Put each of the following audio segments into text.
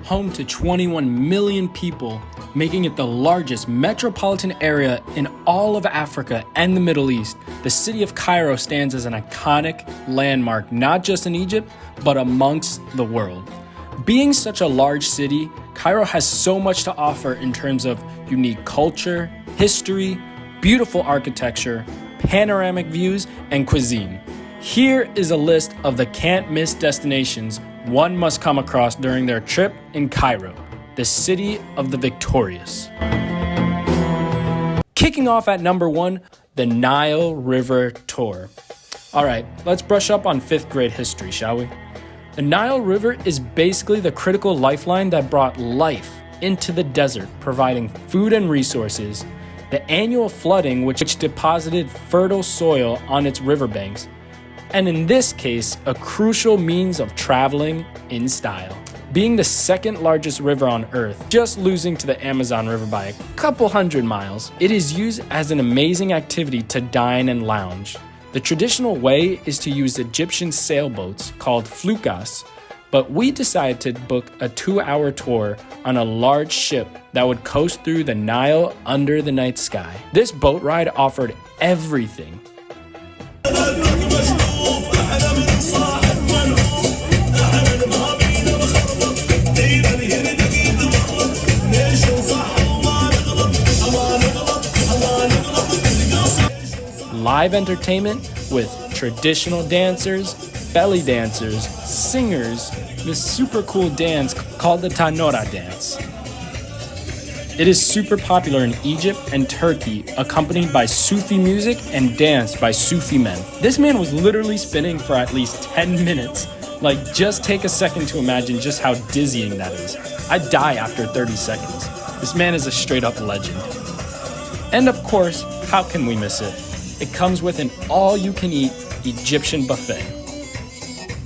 home to 21 million people, making it the largest metropolitan area in all of Africa and the Middle East. The city of Cairo stands as an iconic landmark, not just in Egypt, but amongst the world. Being such a large city, Cairo has so much to offer in terms of unique culture, history, beautiful architecture, panoramic views, and cuisine. Here is a list of the can't-miss destinations one must come across during their trip in Cairo, the city of the victorious. Kicking off at number 1, the Nile River Tour. All right, let's brush up on 5th grade history, shall we? The Nile River is basically the critical lifeline that brought life into the desert, providing food and resources, the annual flooding which deposited fertile soil on its riverbanks, and in this case, a crucial means of traveling in style. Being the 2nd largest river on Earth, just losing to the Amazon River by a couple hundred miles, it is used as an amazing activity to dine and lounge. The traditional way is to use Egyptian sailboats called flukas, but we decided to book a 2-hour tour on a large ship that would coast through the Nile under the night sky. This boat ride offered everything. Live entertainment with traditional dancers, belly dancers, singers, this super cool dance called the Tanora dance. It is super popular in Egypt and Turkey, accompanied by Sufi music and danced by Sufi men. This man was literally spinning for at least 10 minutes. Like, just take a second to imagine just how dizzying that is. I'd die after 30 seconds. This man is a straight up legend. And of course, how can we miss it? It comes with an all-you-can-eat Egyptian buffet.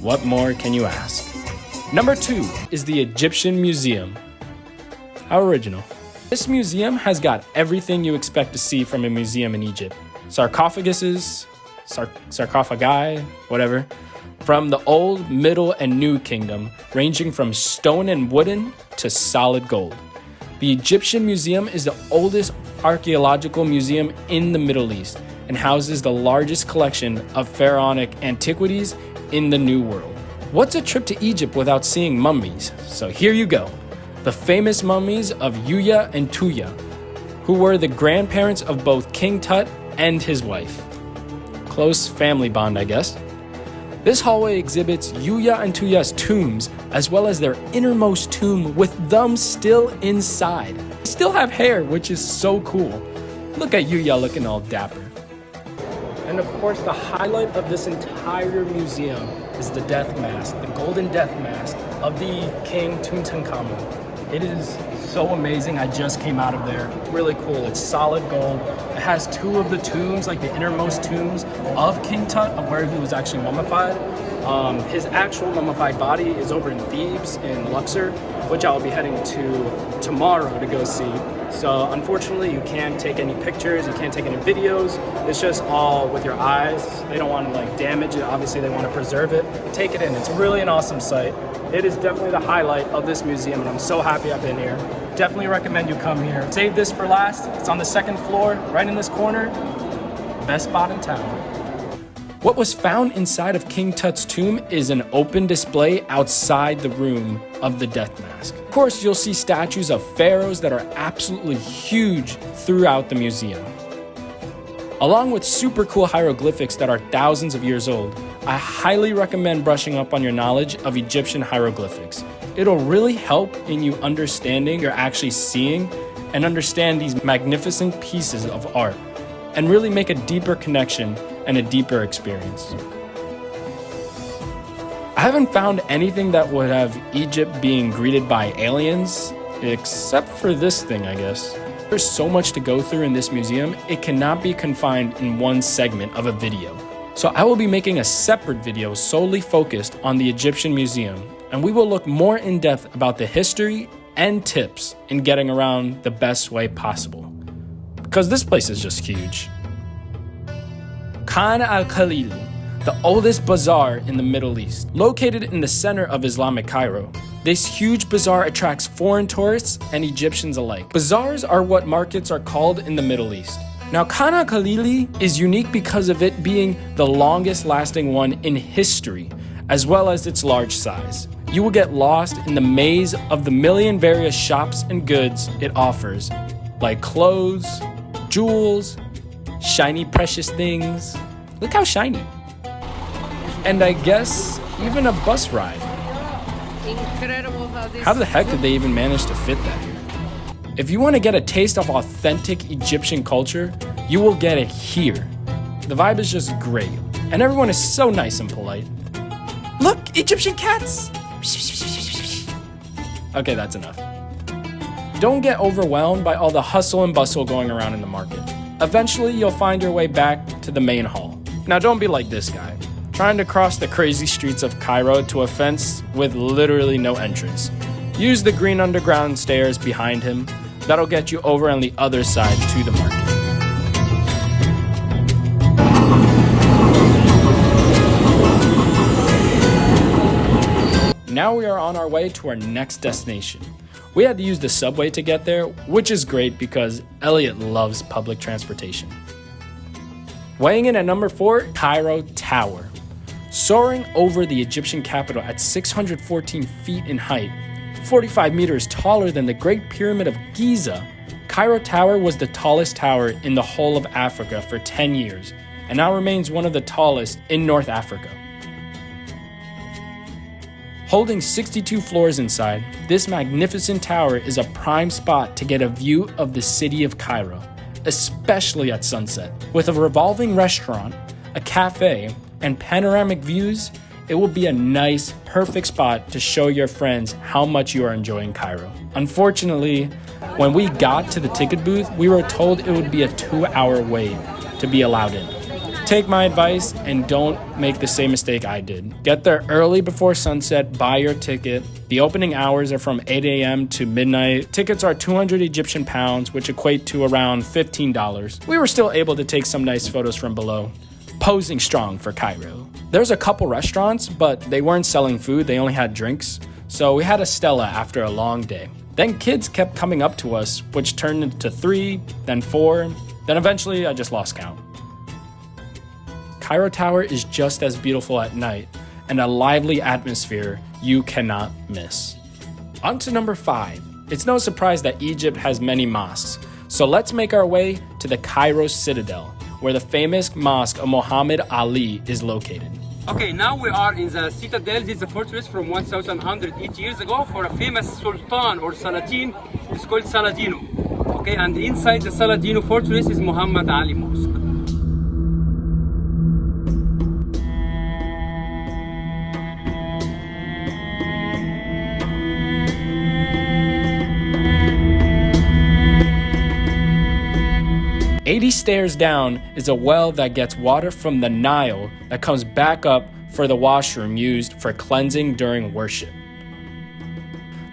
What more can you ask? Number 2 is the Egyptian Museum. How original. This museum has got everything you expect to see from a museum in Egypt. Sarcophaguses, sarcophagi, whatever, from the old, middle, and new kingdom, ranging from stone and wooden to solid gold. The Egyptian Museum is the oldest archaeological museum in the Middle East and houses the largest collection of pharaonic antiquities in the New World. What's a trip to Egypt without seeing mummies? So here you go. The famous mummies of Yuya and Tuya, who were the grandparents of both King Tut and his wife. Close family bond, I guess. This hallway exhibits Yuya and Tuya's tombs, as well as their innermost tomb with them still inside. They still have hair, which is so cool. Look at Yuya looking all dapper. And of course, the highlight of this entire museum is the death mask, the golden death mask of the King Tutankhamun. It is so amazing. I just came out of there. Really cool. It's solid gold. It has 2 of the tombs, like the innermost tombs of King Tut, of where he was actually mummified. His actual mummified body is over in Thebes in Luxor, which I'll be heading to tomorrow to go see. So unfortunately, you can't take any pictures, you can't take any videos. It's just all with your eyes. They don't want to like damage it. Obviously, they want to preserve it. Take it in. It's really an awesome sight. It is definitely the highlight of this museum, and I'm so happy I've been here. Definitely recommend you come here. Save this for last. It's on the 2nd floor, right in this corner. Best spot in town. What was found inside of King Tut's tomb is an open display outside the room of the death mask. Of course, you'll see statues of pharaohs that are absolutely huge throughout the museum. Along with super cool hieroglyphics that are thousands of years old, I highly recommend brushing up on your knowledge of Egyptian hieroglyphics. It'll really help in you understanding you're actually seeing and understand these magnificent pieces of art and really make a deeper connection and a deeper experience. I haven't found anything that would have Egypt being greeted by aliens, except for this thing, I guess. There's so much to go through in this museum, it cannot be confined in one segment of a video. So I will be making a separate video solely focused on the Egyptian Museum, and we will look more in depth about the history and tips in getting around the best way possible. Because this place is just huge. Khan el-Khalili, the oldest bazaar in the Middle East. Located in the center of Islamic Cairo, This huge bazaar attracts foreign tourists and Egyptians alike. Bazaars are what markets are called in the Middle East. Now, Khan el-Khalili is unique because of it being the longest lasting one in history, as well as its large size. You will get lost in the maze of the million various shops and goods it offers, like clothes, jewels, shiny precious things. Look how shiny. And I guess even a bus ride. Incredible How the heck did they even manage to fit that here? If you want to get a taste of authentic Egyptian culture, you will get it here. The vibe is just great, and everyone is so nice and polite. Look, Egyptian cats! Okay, that's enough. Don't get overwhelmed by all the hustle and bustle going around in the market. Eventually, you'll find your way back to the main hall. Now, don't be like this guy, trying to cross the crazy streets of Cairo to a fence with literally no entrance. Use the green underground stairs behind him. That'll get you over on the other side to the market. Now we are on our way to our next destination. We had to use the subway to get there, which is great because Elliot loves public transportation. Weighing in at number 4, Cairo Tower. Soaring over the Egyptian capital at 614 feet in height, 45 meters taller than the Great Pyramid of Giza, Cairo Tower was the tallest tower in the whole of Africa for 10 years, and now remains one of the tallest in North Africa. Holding 62 floors inside, this magnificent tower is a prime spot to get a view of the city of Cairo, especially at sunset. With a revolving restaurant, a cafe, and panoramic views, it will be a nice, perfect spot to show your friends how much you are enjoying Cairo. Unfortunately, when we got to the ticket booth, we were told it would be a 2-hour wait to be allowed in. Take my advice and don't make the same mistake I did. Get there early before sunset, buy your ticket. The opening hours are from 8 a.m. to midnight. Tickets are 200 Egyptian pounds, which equate to around $15. We were still able to take some nice photos from below. Posing strong for Cairo. There's a couple restaurants, but they weren't selling food, they only had drinks. So we had a Stella after a long day. Then kids kept coming up to us, which turned into 3, then 4, then eventually I just lost count. Cairo Tower is just as beautiful at night, and a lively atmosphere you cannot miss. On to number 5. It's no surprise that Egypt has many mosques, so let's make our way to the Cairo Citadel, where the famous mosque of Muhammad Ali is located. Okay, now we are in the citadel. This is a fortress from 1108 years ago for a famous sultan or Salatin. It's called Saladino. Okay, and inside the Saladino fortress is Muhammad Ali Mosque. 80 stairs down is a well that gets water from the Nile that comes back up for the washroom used for cleansing during worship.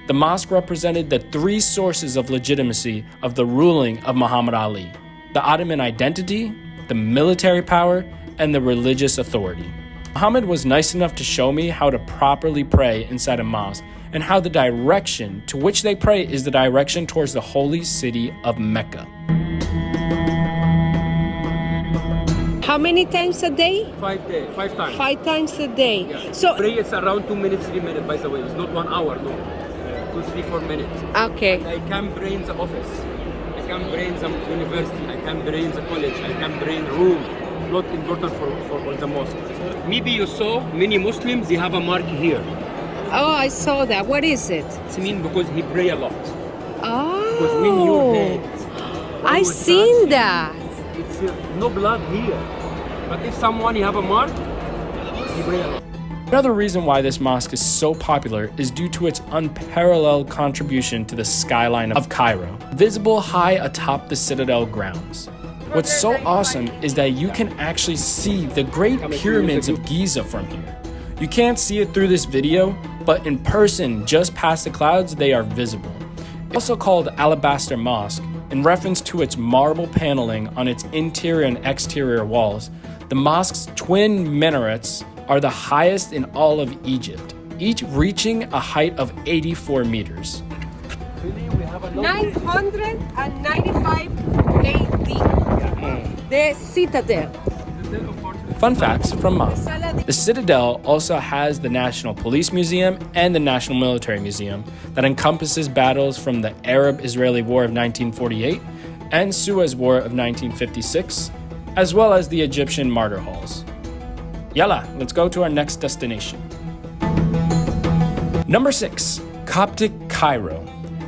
The mosque represented the 3 sources of legitimacy of the ruling of Muhammad Ali: the Ottoman identity, the military power, and the religious authority. Muhammad was nice enough to show me how to properly pray inside a mosque and how the direction to which they pray is the direction towards the holy city of Mecca. How many times a day? 5 times. 5 times a day. Yeah. So, Pray is around 2 minutes, 3 minutes, by the way. It's not 1 hour, no. 2, 3, 4 minutes. okay. I can pray in the office. I can pray in the university. I can pray in the college. I can pray in the room. Not important for all the mosque. Maybe you saw many Muslims, they have a mark here. Oh, I saw that. What is it? It means because he pray a lot. Oh. Because when your head I always seen touch, that. it's no blood here. But if someone you have a mark, he pray a lot. Another reason why this mosque is so popular is due to its unparalleled contribution to the skyline of Cairo, visible high atop the citadel grounds. What's so awesome is that you can actually see the Great Pyramids of Giza from here. You can't see it through this video, but in person, just past the clouds, they are visible. It's also called Alabaster Mosque, in reference to its marble paneling on its interior and exterior walls. The mosque's twin minarets are the highest in all of Egypt. each reaching a height of 84 meters. 995 AD. The citadel. Fun facts from Mom. The Citadel also has the National Police Museum and the National Military Museum that encompasses battles from the Arab-Israeli War of 1948 and Suez War of 1956, as well as the Egyptian martyr halls. Yalla, let's go to our next destination. Number 6, Coptic Cairo.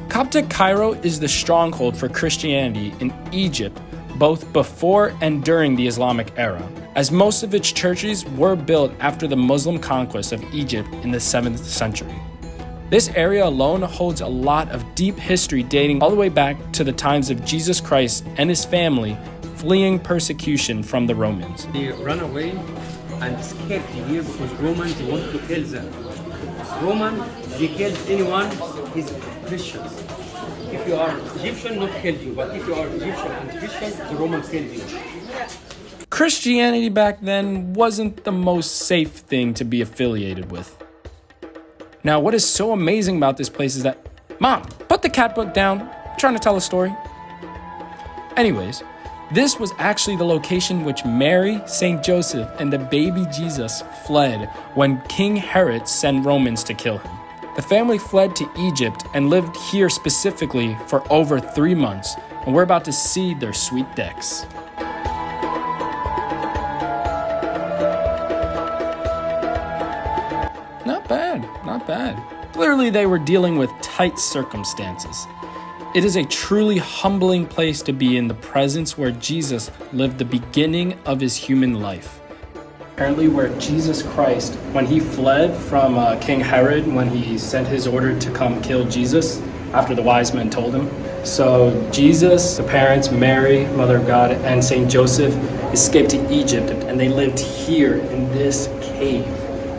Coptic Cairo is the stronghold for Christianity in Egypt, both before and during the Islamic era, as most of its churches were built after the Muslim conquest of Egypt in the 7th century. This area alone holds a lot of deep history dating all the way back to the times of Jesus Christ and his family fleeing persecution from the Romans. They ran away and escaped here because Romans wanted to kill them. Roman, they killed anyone who's Christians. If you are Egyptian, not kill you, but if you are Egyptian and Christian, the Romans killed you. Christianity back then wasn't the most safe thing to be affiliated with. Now, what is so amazing about this place is that, Mom, put the cat book down. I'm trying to tell a story. Anyways, this was actually the location which Mary, Saint Joseph, and the baby Jesus fled when King Herod sent Romans to kill him. The family fled to Egypt and lived here specifically for over 3 months, and we're about to see their sweet decks. Not bad. Clearly they were dealing with tight circumstances. It is a truly humbling place to be in the presence where Jesus lived the beginning of his human life. Apparently where Jesus Christ, when he fled from King Herod, when he sent his order to come kill Jesus after the wise men told him. So Jesus, the parents, Mary, Mother of God, and Saint Joseph escaped to Egypt, and they lived here in this cave.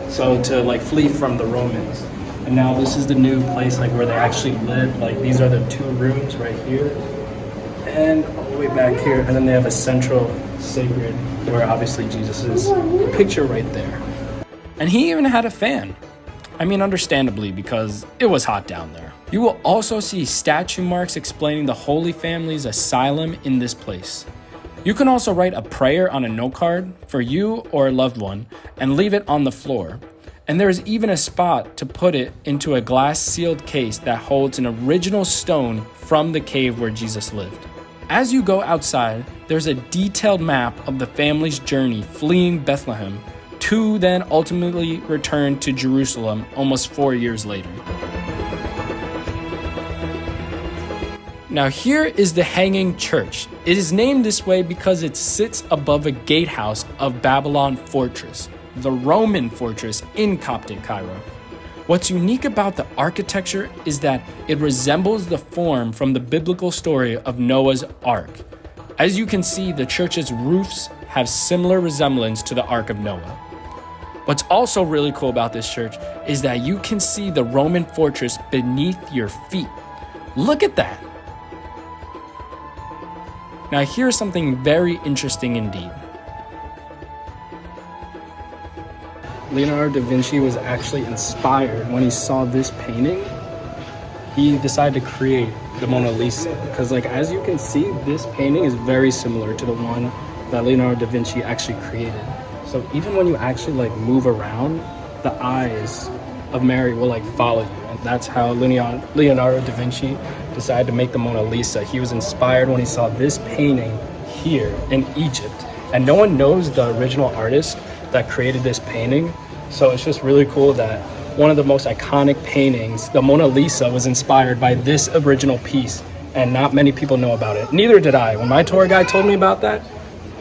So to flee from the Romans. And now this is the new place where they actually live. These are the 2 rooms right here and all the way back here. And then they have a central sacred where obviously Jesus is. Picture right there. And he even had a fan. I mean, understandably, because it was hot down there. You will also see statue marks explaining the Holy Family's asylum in this place. You can also write a prayer on a note card for you or a loved one and leave it on the floor. And there is even a spot to put it into a glass sealed case that holds an original stone from the cave where Jesus lived. As you go outside, there's a detailed map of the family's journey fleeing Bethlehem to then ultimately return to Jerusalem almost 4 years later. Now here is the Hanging Church. It is named this way because it sits above a gatehouse of Babylon Fortress, the Roman fortress in Coptic Cairo. What's unique about the architecture is that it resembles the form from the biblical story of Noah's Ark. As you can see, the church's roofs have similar resemblance to the Ark of Noah. What's also really cool about this church is that you can see the Roman fortress beneath your feet. Look at that. Now here's something very interesting indeed. Leonardo da Vinci was actually inspired when he saw this painting. He decided to create the Mona Lisa because as you can see, this painting is very similar to the one that Leonardo da Vinci actually created. So even when you actually move around, the eyes of Mary will follow you. And that's how Leonardo da Vinci decided to make the Mona Lisa. He was inspired when he saw this painting here in Egypt. And no one knows the original artist that created this painting. So it's just really cool that one of the most iconic paintings, the Mona Lisa, was inspired by this original piece. And not many people know about it. Neither did I. When my tour guide told me about that,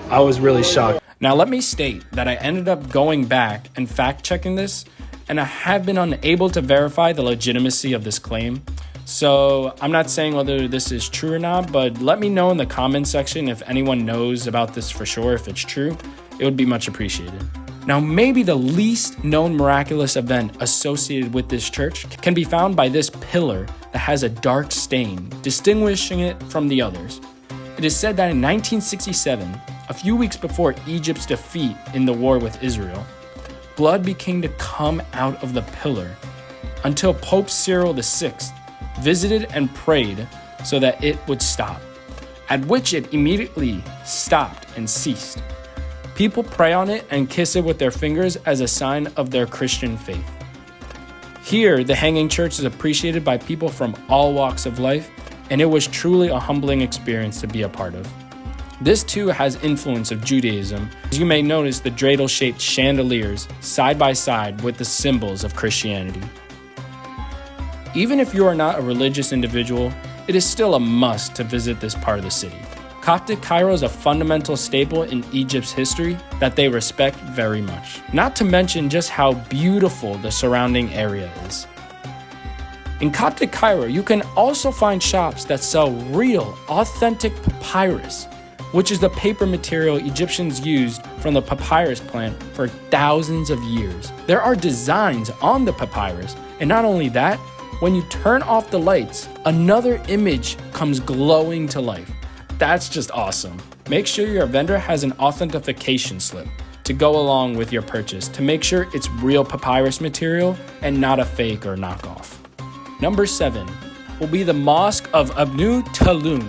I was really shocked. Now let me state that I ended up going back and fact-checking this, and I have been unable to verify the legitimacy of this claim. So I'm not saying whether this is true or not, but let me know in the comment section if anyone knows about this for sure, if it's true. It would be much appreciated. Now, maybe the least known miraculous event associated with this church can be found by this pillar that has a dark stain, distinguishing it from the others. It is said that in 1967, a few weeks before Egypt's defeat in the war with Israel, blood began to come out of the pillar until Pope Cyril VI visited and prayed so that it would stop, at which it immediately stopped and ceased. People pray on it and kiss it with their fingers as a sign of their Christian faith. Here, the hanging church is appreciated by people from all walks of life, and it was truly a humbling experience to be a part of. This too has influence of Judaism, as you may notice the dreidel-shaped chandeliers side by side with the symbols of Christianity. Even if you are not a religious individual, it is still a must to visit this part of the city. Coptic Cairo is a fundamental staple in Egypt's history that they respect very much. Not to mention just how beautiful the surrounding area is. In Coptic Cairo, you can also find shops that sell real, authentic papyrus, which is the paper material Egyptians used from the papyrus plant for thousands of years. There are designs on the papyrus, and not only that, when you turn off the lights, another image comes glowing to life. That's just awesome. Make sure your vendor has an authentication slip to go along with your purchase to make sure it's real papyrus material and not a fake or knockoff. Number 7 will be the Mosque of Ibn Tulun.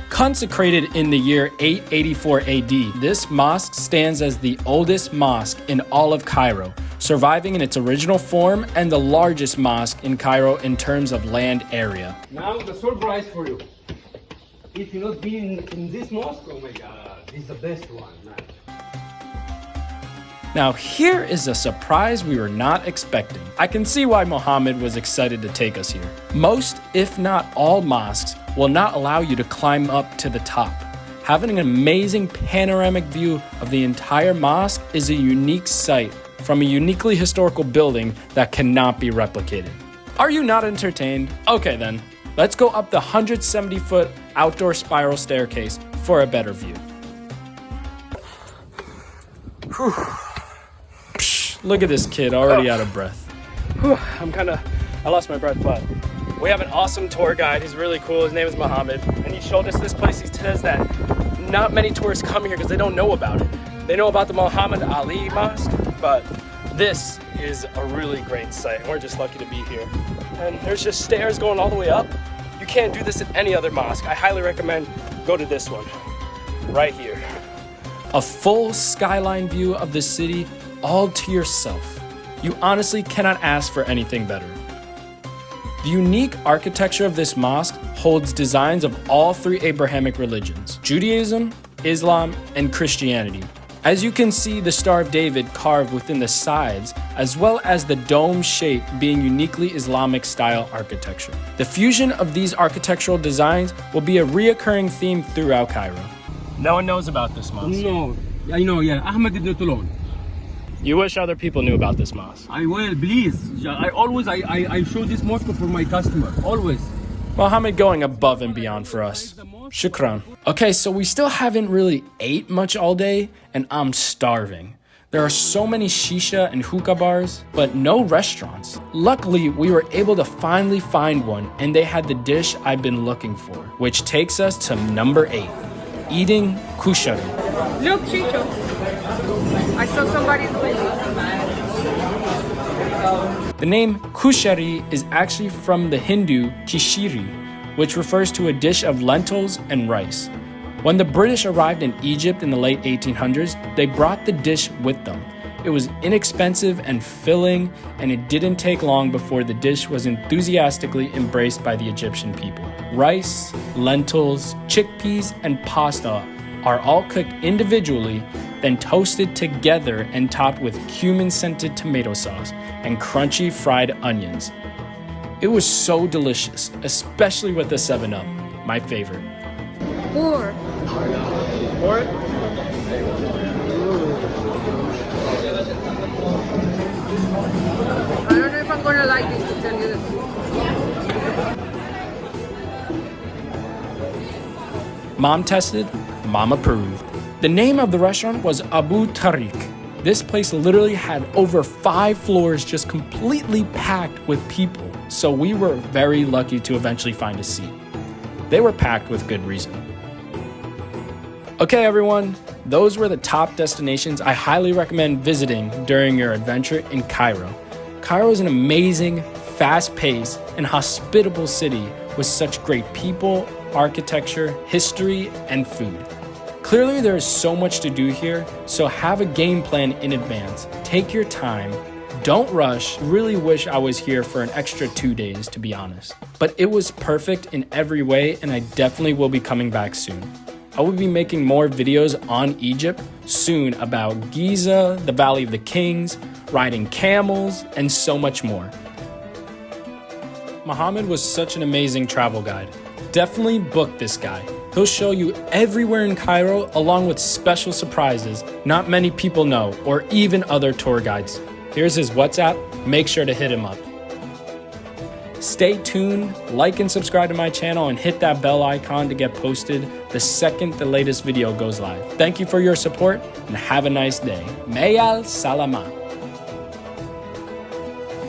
Consecrated in the year 884 AD, this mosque stands as the oldest mosque in all of Cairo, surviving in its original form and the largest mosque in Cairo in terms of land area. Now the surprise for you. If you've not been in this mosque, oh my God, this is the best one, man. Now here is a surprise we were not expecting. I can see why Mohammed was excited to take us here. Most, if not all mosques, will not allow you to climb up to the top. Having an amazing panoramic view of the entire mosque is a unique sight from a uniquely historical building that cannot be replicated. Are you not entertained? Okay then, let's go up the 170-foot outdoor spiral staircase for a better view. Whew. Psh, look at this kid already out of breath. Whew, I lost my breath, but we have an awesome tour guide. He's really cool. His name is Mohammed, and he showed us this place. He says that not many tourists come here because they don't know about it. They know about the Muhammad Ali Mosque, but this is a really great site. We're just lucky to be here. And there's just stairs going all the way up. You can't do this at any other mosque. I highly recommend go to this one, right here. A full skyline view of the city all to yourself. You honestly cannot ask for anything better. The unique architecture of this mosque holds designs of all three Abrahamic religions, Judaism, Islam, and Christianity. As you can see the Star of David carved within the sides, as well as the dome shape being uniquely Islamic style architecture. The fusion of these architectural designs will be a reoccurring theme throughout Cairo. No one knows about this mosque. No, I know, yeah. Ahmed ibn Tulun. You wish other people knew about this mosque. I will, please. I show this mosque for my customer, always. Mohammed going above and beyond for us. Shukran. Okay, so we still haven't really ate much all day, and I'm starving. There are so many shisha and hookah bars, but no restaurants. Luckily, we were able to finally find one, and they had the dish I've been looking for, which takes us to number 8, eating kushari. Look, Chicho. I saw somebody doing it. The name kushari is actually from the Hindu kishiri, which refers to a dish of lentils and rice. When the British arrived in Egypt in the late 1800s, they brought the dish with them. It was inexpensive and filling, and it didn't take long before the dish was enthusiastically embraced by the Egyptian people. Rice, lentils, chickpeas, and pasta are all cooked individually, then toasted together and topped with cumin-scented tomato sauce and crunchy fried onions. It was so delicious, especially with the 7-Up, my favorite. Pour. Pour it? I don't know if I'm gonna like this, to tell you the truth. Mom tested, Mom approved. The name of the restaurant was Abu Tariq. This place literally had over 5 floors just completely packed with people, so we were very lucky to eventually find a seat. They were packed with good reason. Okay, everyone, those were the top destinations I highly recommend visiting during your adventure in Cairo. Cairo is an amazing, fast-paced, and hospitable city with such great people, architecture, history, and food. Clearly, there is so much to do here, so have a game plan in advance. Take your time. Don't rush. Really wish I was here for an extra 2 days, to be honest. But it was perfect in every way, and I definitely will be coming back soon. I will be making more videos on Egypt soon about Giza, the Valley of the Kings, riding camels, and so much more. Mohammed was such an amazing travel guide. Definitely book this guy. He'll show you everywhere in Cairo along with special surprises not many people know or even other tour guides. Here's his WhatsApp. Make sure to hit him up. Stay tuned, like and subscribe to my channel, and hit that bell icon to get posted the second the latest video goes live. Thank you for your support and have a nice day. Mayal Salama.